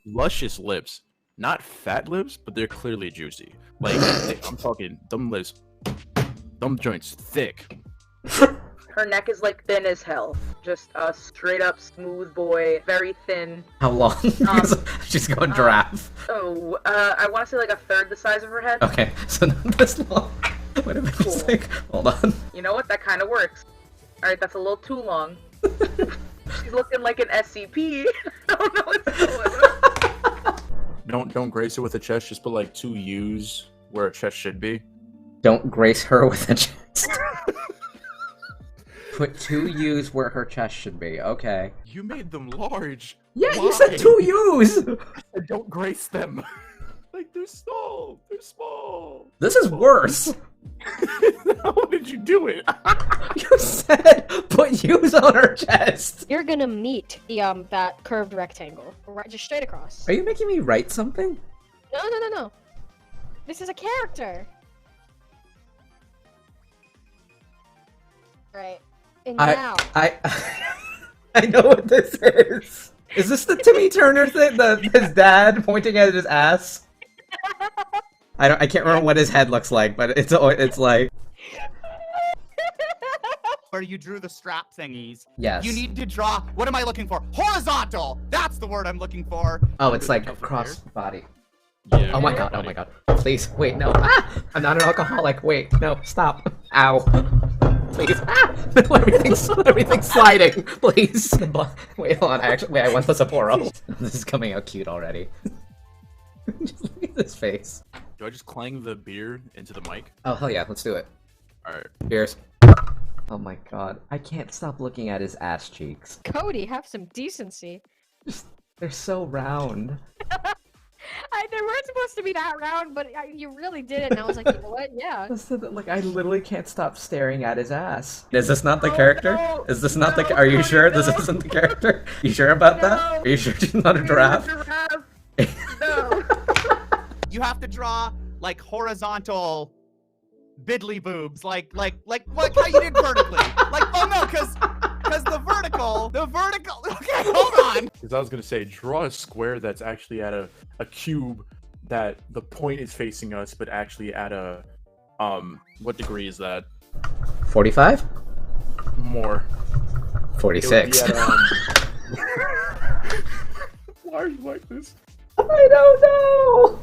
luscious lips. Not fat lips, but they're clearly juicy. Like, I'm talking, them lips, them joints thick. Her neck is like thin as hell. Just a straight up smooth boy, very thin. How long? She's going giraffe. I want to say like a third the size of her head. Okay, so not this long. Wait a minute, Cool. Hold on. You know what? That kind of works. Alright, that's a little too long. She's looking like an SCP. I don't know what's going on. Don't grace her with a chest, just put like 2 U's where a chest should be. Don't grace her with a chest. Put 2 U's where her chest should be. Okay. You made them large. Yeah, Why? you said 2 U's! Don't grace them. Like, they're small. They're small. This is worse. How did you do it? You said put U's on her chest. You're gonna meet the that curved rectangle, right, just straight across. Are you making me write something? No. This is a character. Right. And now. I know what this is. Is this the Timmy Turner thing? His dad pointing at his ass? I can't remember what his head looks like, but it's like. Where you drew the strap thingies. Yes. You need to draw. What am I looking for? Horizontal. That's the word I'm looking for. Oh, it's like cross body. Yeah. Oh my god. Oh my god. Please wait. No. Ah! I'm not an alcoholic. Wait. No. Stop. Ow. Please. Ah! No, everything's sliding. Please. Wait. Hold on. I want the Sapporo. This is coming out cute already. Just look at this face. Do I just clang the beer into the mic? Oh hell yeah. Let's do it. Alright. Cheers. Oh my god. I can't stop looking at his ass cheeks. Cody, have some decency. They're so round. They weren't supposed to be that round, but you really did it, and I was like, you know what? Yeah. Like, I literally can't stop staring at his ass. Is this not the character? No, Is this not the? Are you sure this isn't the character? You sure about that? No. Are you sure she's not a giraffe? No. You have to draw like horizontal bidly boobs, like how you did vertically. Like, oh no, because the vertical. Okay, hold on. Because I was gonna say, draw a square that's actually at a cube that the point is facing us, but actually at a what degree is that? 45? More. 46. It would be at, Why are you like this? I don't know.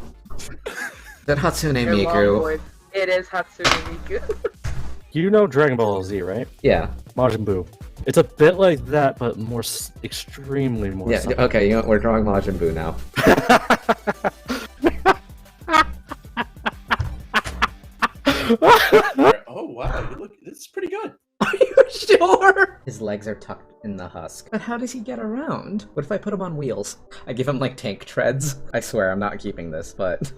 That Hatsune You're long Miku. boy. It is Hatsune Miku. You know Dragon Ball Z, right? Yeah. Majin Buu. It's a bit like that, but more extremely more. Yeah. subtle. Okay. You know what? We're drawing Majin Buu now. Oh wow, you look. This is pretty good. Are you sure? His legs are tucked in the husk. But how does he get around? What if I put him on wheels? I give him like tank treads. I swear I'm not keeping this, but.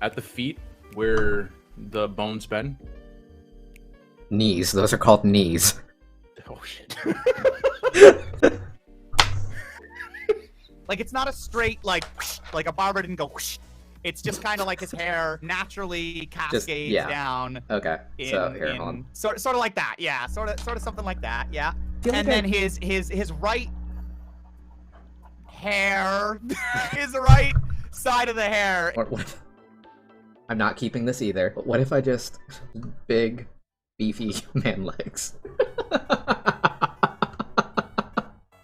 At the feet where the bones bend. Knees. Those are called knees. Oh shit. Like, it's not a straight like a barber didn't go whoosh. It's just kind of like his hair naturally cascades yeah. down. Okay. So here, hold on. Sort of like that, yeah. Sort of something like that, yeah. Feel And like then his right hair, his right side of the hair. Or what? I'm not keeping this either. But what if I just big, beefy man legs?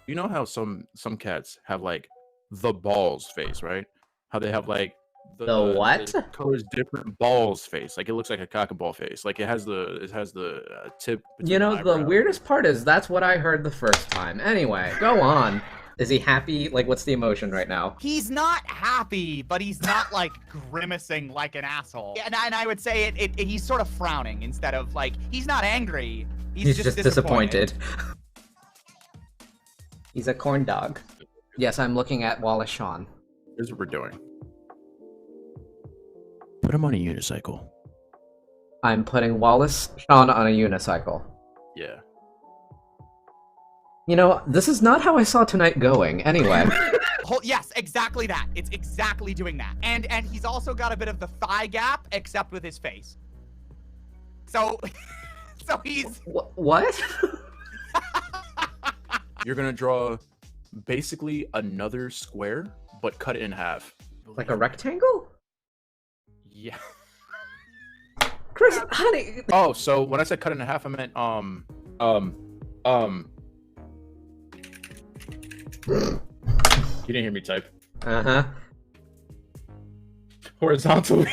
You know how some cats have like the balls face, right? How they have like The what? The colors different balls face. Like it looks like a cock and ball face. Like it has the tip. You know, between the eyebrows. weirdest part is that's what I heard the first time. Anyway, go on. Is he happy? Like, what's the emotion right now? He's not happy, but he's not like grimacing like an asshole. And I would say he's sort of frowning instead of like, he's not angry. He's just disappointed. He's a corn dog. Yes, I'm looking at Wallace Shawn. Here's what we're doing. Put him on a unicycle. I'm putting Wallace Shawn on a unicycle. Yeah. You know, this is not how I saw tonight going. Anyway. Yes, exactly that. It's exactly doing that. And he's also got a bit of the thigh gap, except with his face. So he's... What? You're gonna draw basically another square, but cut it in half. Like a rectangle? Yeah. Chris, honey. Oh, so when I said cut it in half, I meant You didn't hear me type. Uh-huh. Horizontally.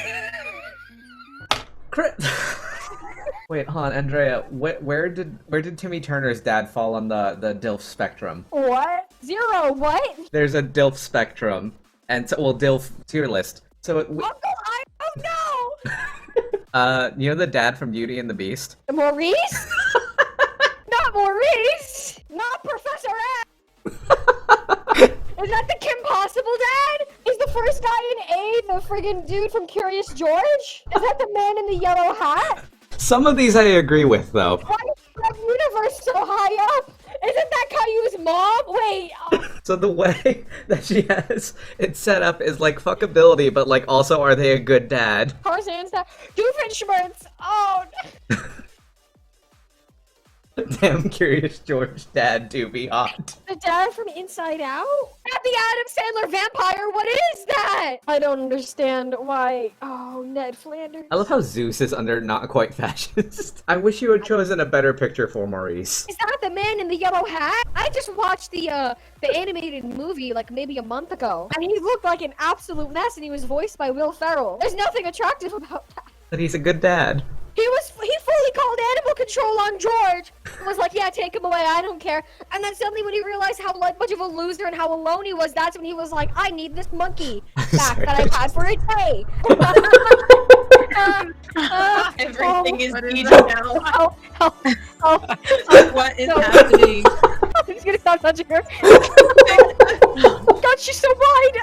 Chris. Wait, hold on, Andrea. Where did Timmy Turner's dad fall on the DILF spectrum? What? 0, what? There's a DILF spectrum, and so DILF tier list. So Uncle, I don't know! you know the dad from Beauty and the Beast? Maurice? Not Maurice! Not Professor X! Is that the Kim Possible dad? Is the first guy in A the friggin' dude from Curious George? Is that the man in the yellow hat? Some of these I agree with, though. Why is that universe so high up? Isn't that Caillou's mom? Wait. So the way that she has it set up is like fuckability, but like also are they a good dad? Tarzan's dad. Doofenshmirtz. Oh. Damn Curious George dad do be hot. The dad from Inside Out? Not the Adam Sandler vampire. What is that? I don't understand why. Oh, Ned Flanders. I love how Zeus is under not quite fascist. I wish you had chosen a better picture for Maurice. Is that the man in the yellow hat? I just watched the animated movie like maybe a month ago, and he looked like an absolute mess, and he was voiced by Will Ferrell. There's nothing attractive about that. But he's a good dad. He fully called animal control on George. He was like, yeah, take him away, I don't care. And then suddenly when he realized how much of a loser and how alone he was, that's when he was like, I need this monkey back that I've had for a day. Everything is oh, PG now. What is happening? I'm just gonna stop touching her. Oh God, she's so wide.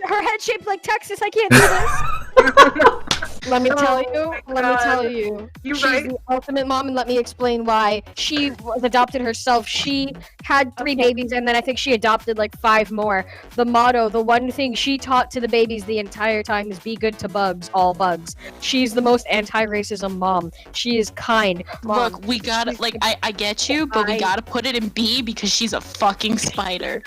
Her head shaped like Texas. I can't do this. Let me tell you. She's right. the ultimate mom, and let me explain why. She was adopted herself. She had 3 babies, and then I think she adopted like 5 more. The motto, the one thing she taught to the babies the entire time is be good to bugs, all bugs. She's the most anti-racism mom. She is kind. Mom. Look, we gotta, like, I get you, but we gotta put it in B because she's a fucking spider.